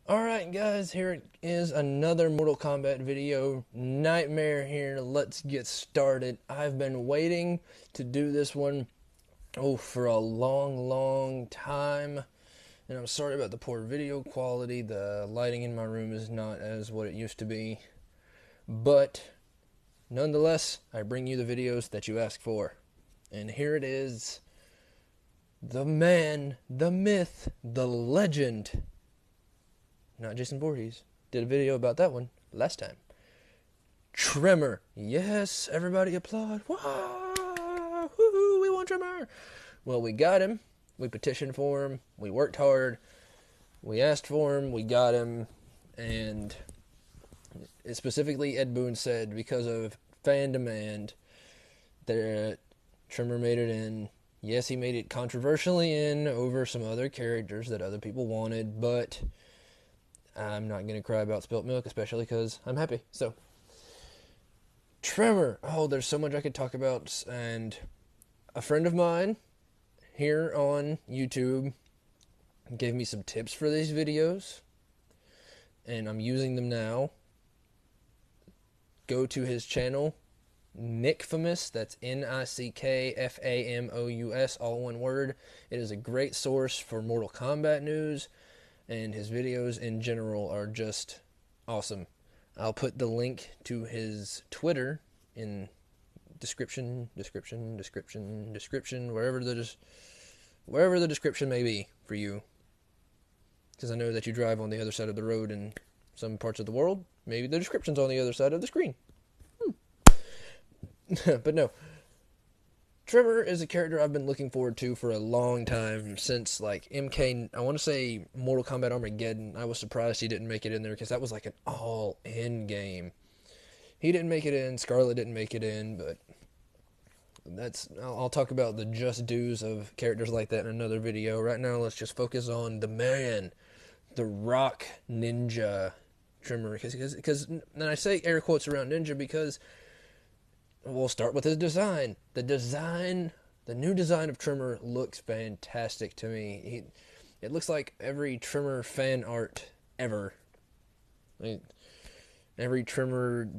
Alright guys, here it is another Mortal Kombat video. Nightmare here, let's get started. I've been waiting to do this one, for a long time. And I'm sorry about the poor video quality. The lighting in my room is not as what it used to be. But, nonetheless, I bring you the videos that you ask for. And here it is. The man, the myth, the legend. Not Jason Voorhees. Did a video about that one last time. Tremor. Yes, everybody applaud. Wow! Woohoo! We want Tremor! Well, we got him. We petitioned for him. We worked hard. We asked for him. We got him. And specifically, Ed Boon said because of fan demand that Tremor made it in. Yes, he made it controversially in over some other characters that other people wanted, but I'm not going to cry about spilt milk, especially because I'm happy. So, Tremor. Oh, there's so much I could talk about. And a friend of mine here on YouTube gave me some tips for these videos, and I'm using them now. Go to his channel, Nickfamous. That's Nickfamous, all one word. It is a great source for Mortal Kombat news. And his videos in general are just awesome. I'll put the link to his Twitter in description, wherever the description may be for you. Because I know that you drive on the other side of the road in some parts of the world. Maybe the description's on the other side of the screen. But no. Tremor is a character I've been looking forward to for a long time, since like MK, I want to say Mortal Kombat Armageddon. I was surprised he didn't make it in there because that was like an all-in game. He didn't make it in, Scarlet didn't make it in, but I'll talk about the just dues of characters like that in another video. Right now, let's just focus on the man, the Rock Ninja Tremor, because and I say air quotes around Ninja because we'll start with his design. The new design of Tremor looks fantastic to me. It looks like every Tremor fan art ever. Every Tremor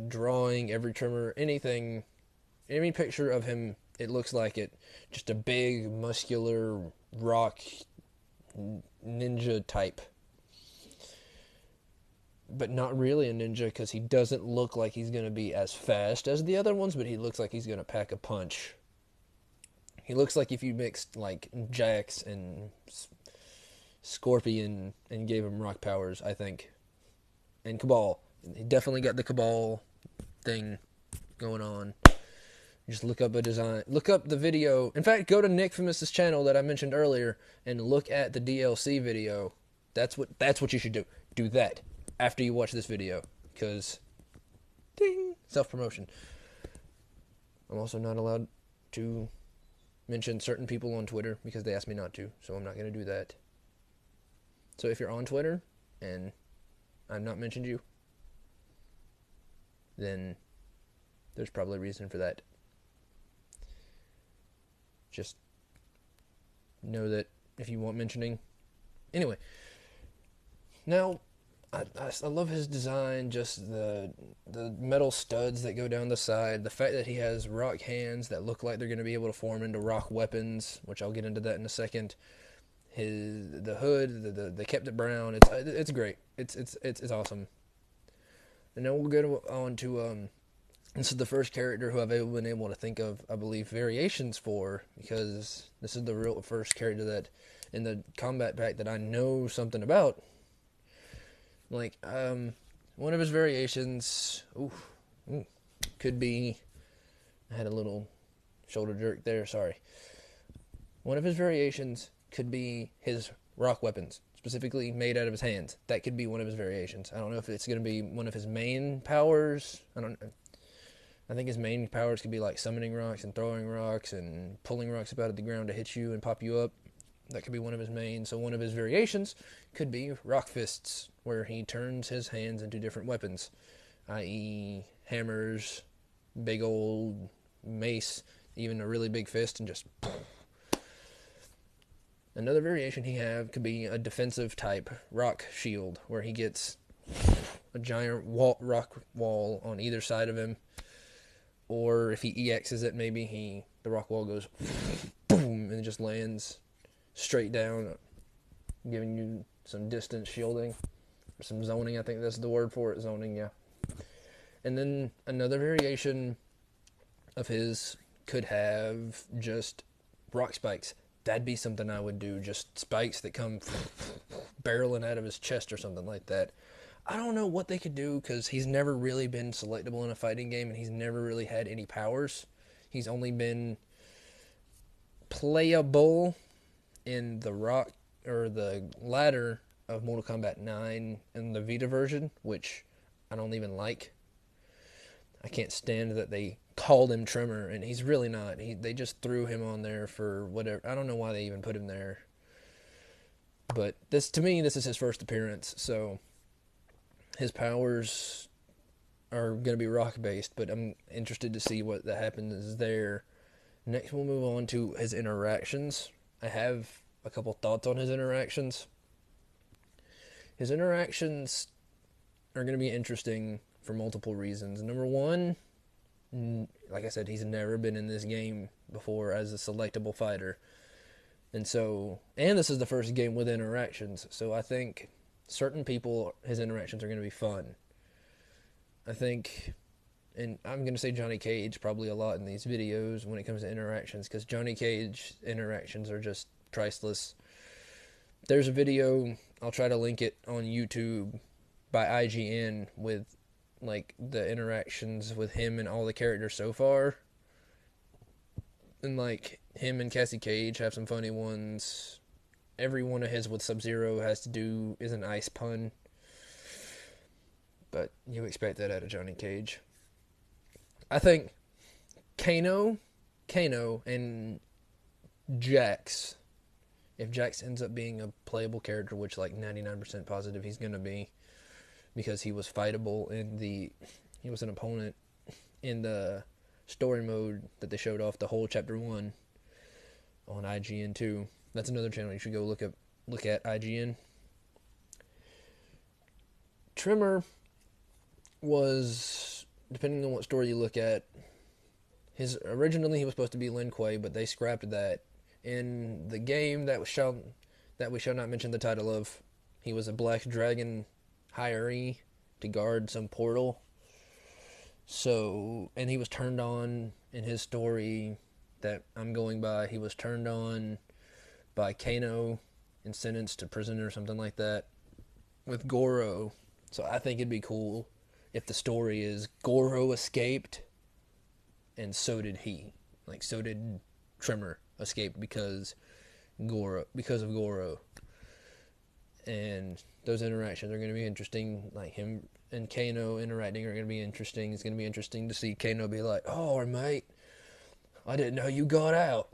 drawing, every Tremor anything, any picture of him, it looks like it. Just a big, muscular, rock ninja type. But not really a ninja, because he doesn't look like he's going to be as fast as the other ones, but he looks like he's going to pack a punch. He looks like if you mixed like Jax and Scorpion and gave him rock powers, I think. And Cabal. He definitely got the Cabal thing going on. Just look up a design. Look up the video. In fact, go to Nickfamous' channel that I mentioned earlier and look at the DLC video. That's what you should do. Do that after you watch this video, because ding, self-promotion. I'm also not allowed to mention certain people on Twitter because they asked me not to, so I'm not going to do that. So if you're on Twitter and I've not mentioned you, then there's probably a reason for that. Just know that if you want mentioning. Anyway, now I love his design, just the metal studs that go down the side, the fact that he has rock hands that look like they're going to be able to form into rock weapons, which I'll get into that in a second. The hood, they kept it brown. It's great. It's awesome. And now we'll go on to this is the first character who I've been able to think of, I believe, variations for, because this is the real first character that in the combat pack that I know something about. Like, one of his variations, could be, I had a little shoulder jerk there, sorry. One of his variations could be his rock weapons, specifically made out of his hands. That could be one of his variations. I don't know if it's going to be one of his main powers. I think his main powers could be like summoning rocks and throwing rocks and pulling rocks up out of the ground to hit you and pop you up. That could be one of his main. So one of his variations could be rock fists, where he turns his hands into different weapons, i.e. hammers, big old mace, even a really big fist, and just Another variation he have could be a defensive type rock shield, where he gets a giant rock wall on either side of him, or if he EXs it, maybe the rock wall goes boom and it just lands straight down, giving you some distance shielding, or some zoning. I think that's the word for it, zoning. Yeah. And then another variation of his could have just rock spikes. That'd be something I would do. Just spikes that come barreling out of his chest or something like that. I don't know what they could do because he's never really been selectable in a fighting game, and he's never really had any powers. He's only been playable in the rock or the ladder of Mortal Kombat 9 and the Vita version, which I don't even like. I can't stand that they called him Tremor, and he's really not. They just threw him on there for whatever. I don't know why they even put him there. But to me, this is his first appearance, so his powers are going to be rock based, but I'm interested to see what that happens there. Next, we'll move on to his interactions. I have a couple thoughts on his interactions. His interactions are going to be interesting for multiple reasons. Number one, like I said, he's never been in this game before as a selectable fighter. And this is the first game with interactions, so I think certain people, his interactions are going to be fun. I think, and I'm going to say Johnny Cage probably a lot in these videos when it comes to interactions, because Johnny Cage interactions are just priceless. There's a video, I'll try to link it on YouTube, by IGN with like the interactions with him and all the characters so far. And like him and Cassie Cage have some funny ones. Every one of his with Sub-Zero is an ice pun. But you expect that out of Johnny Cage. I think Kano and Jax, if Jax ends up being a playable character, which like 99% positive he's going to be, because he was fightable he was an opponent in the story mode that they showed off the whole chapter 1 on IGN 2. That's another channel you should go look at IGN. Tremor was, depending on what story you look at, originally he was supposed to be Lin Kuei, but they scrapped that. In the game that we shall not mention the title of, he was a Black Dragon hiree to guard some portal. So, and he was turned on in his story that I'm going by. He was turned on by Kano and sentenced to prison or something like that with Goro. So I think it'd be cool if the story is Goro escaped and so did he. Like, so did Tremor escape because of Goro. And those interactions are going to be interesting. Like, him and Kano interacting are going to be interesting. It's going to be interesting to see Kano be like, "Oh, mate, I didn't know you got out."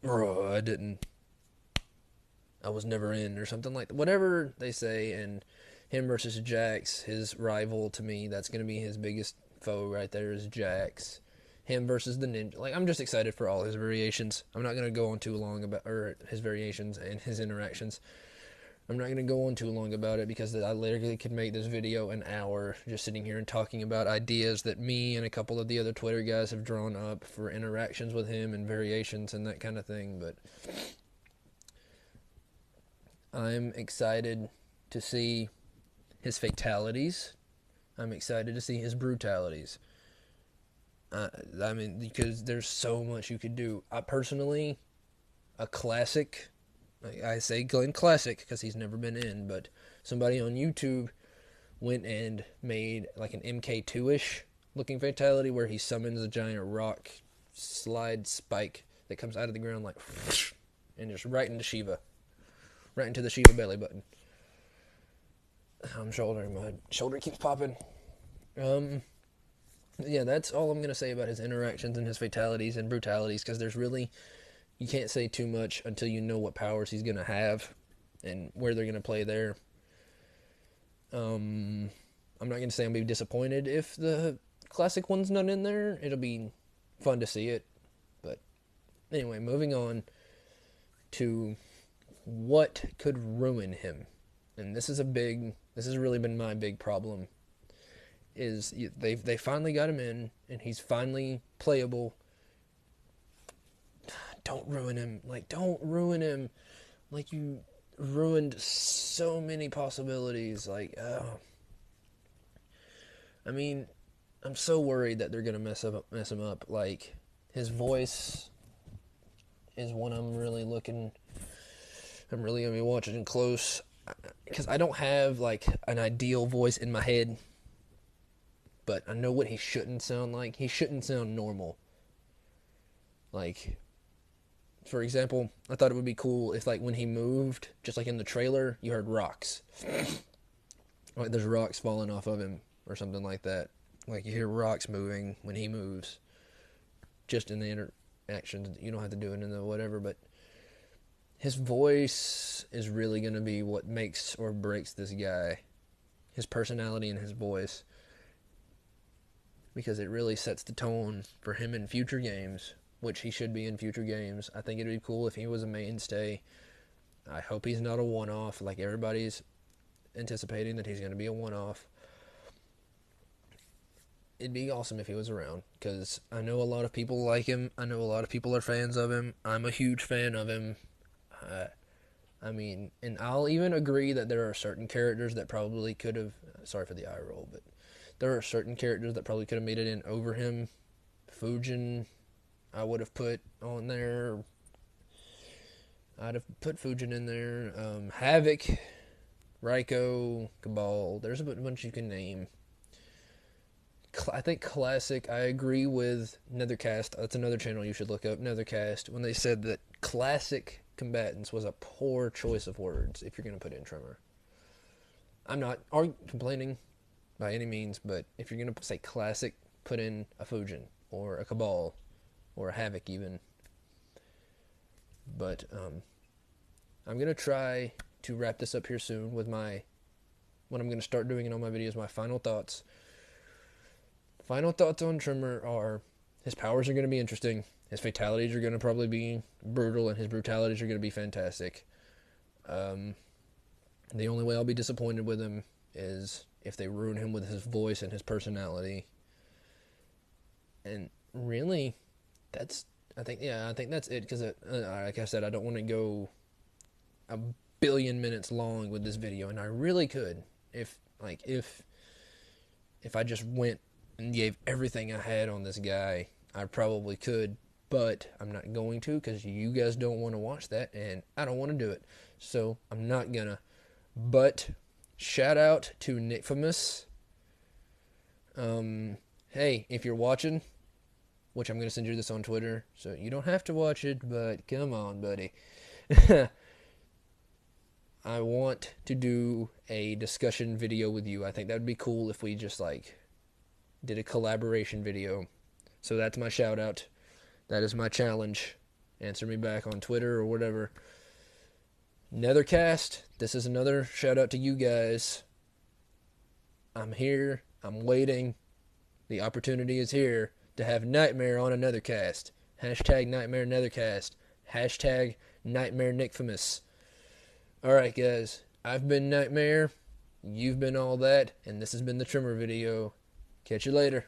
Bro, I didn't. I was never in, or something like that. Whatever they say. And him versus Jax, his rival, to me, that's going to be his biggest foe right there, is Jax. Him versus the ninja. Like, I'm just excited for all his variations. I'm not going to go on too long about his variations and his interactions. I'm not going to go on too long about it because I literally could make this video an hour just sitting here and talking about ideas that me and a couple of the other Twitter guys have drawn up for interactions with him and variations and that kind of thing. But I'm excited to see his fatalities. I'm excited to see his brutalities. I mean, because there's so much you could do. I personally, a classic, I say Glenn Classic because he's never been in, but somebody on YouTube went and made like an MK2-ish looking fatality where he summons a giant rock slide spike that comes out of the ground like and just right into Shiva. Right into the Shiva belly button. I'm shouldering, my shoulder keeps popping. Yeah, that's all I'm going to say about his interactions and his fatalities and brutalities, because you can't say too much until you know what powers he's going to have and where they're going to play there. I'm not going to say I'm going to be disappointed if the classic one's not in there. It'll be fun to see it. But anyway, moving on. to what could ruin him. And this has really been my big problem, is they finally got him in, and he's finally playable. Don't ruin him. Like, don't ruin him. Like, you ruined so many possibilities. Like, I mean, I'm so worried that they're gonna mess him up. Like, his voice is one I'm really gonna be watching close, because I don't have like an ideal voice in my head, but I know what he shouldn't sound like. He shouldn't sound normal. Like, for example, I thought it would be cool if, like, when he moved, just like in the trailer, you heard rocks. Like, there's rocks falling off of him or something like that. Like, you hear rocks moving when he moves. Just in the interactions. You don't have to do it in the whatever, but his voice is really going to be what makes or breaks this guy. His personality and his voice. Because it really sets the tone for him in future games, which he should be in future games. I think it'd be cool if he was a mainstay. I hope he's not a one-off, like everybody's anticipating that he's going to be a one-off. It'd be awesome if he was around, because I know a lot of people like him. I know a lot of people are fans of him. I'm a huge fan of him. I mean, and I'll even agree that there are certain characters that probably could have, sorry for the eye roll, but there are certain characters that probably could have made it in over him. Fujin, I would have put on there. I'd have put Fujin in there. Havoc, Raiko, Cabal. There's a bunch you can name. I think Classic, I agree with Nethercast. That's another channel you should look up, Nethercast, when they said that Classic Combatants was a poor choice of words if you're going to put in Tremor. I'm not complaining by any means, but if you're going to say Classic, put in a Fujin or a Cabal or a Havoc even. But I'm going to try to wrap this up here soon with what I'm going to start doing in all my videos, my final thoughts. Final thoughts on Tremor are, his powers are going to be interesting, his fatalities are going to probably be brutal, and his brutalities are going to be fantastic. The only way I'll be disappointed with him is if they ruin him with his voice and his personality. And really, I think that's it, because like I said, I don't want to go a billion minutes long with this video, and I really could if I just went and gave everything I had on this guy. I probably could, but I'm not going to, because you guys don't want to watch that, and I don't want to do it, so I'm not gonna. But shout out to Nickfamous. Hey, if you're watching, which I'm gonna send you this on Twitter, so you don't have to watch it, but come on, buddy. I want to do a discussion video with you. I think that would be cool if we just did a collaboration video. So that's my shout out. That is my challenge. Answer me back on Twitter or whatever. Nethercast, this is another shout out to you guys. I'm here. I'm waiting. The opportunity is here to have Nightmare on a Nethercast. Hashtag Nightmare Nethercast. Hashtag Nightmare Nickfamous. Alright guys, I've been Nightmare. You've been all that. And this has been the Tremor video. Catch you later.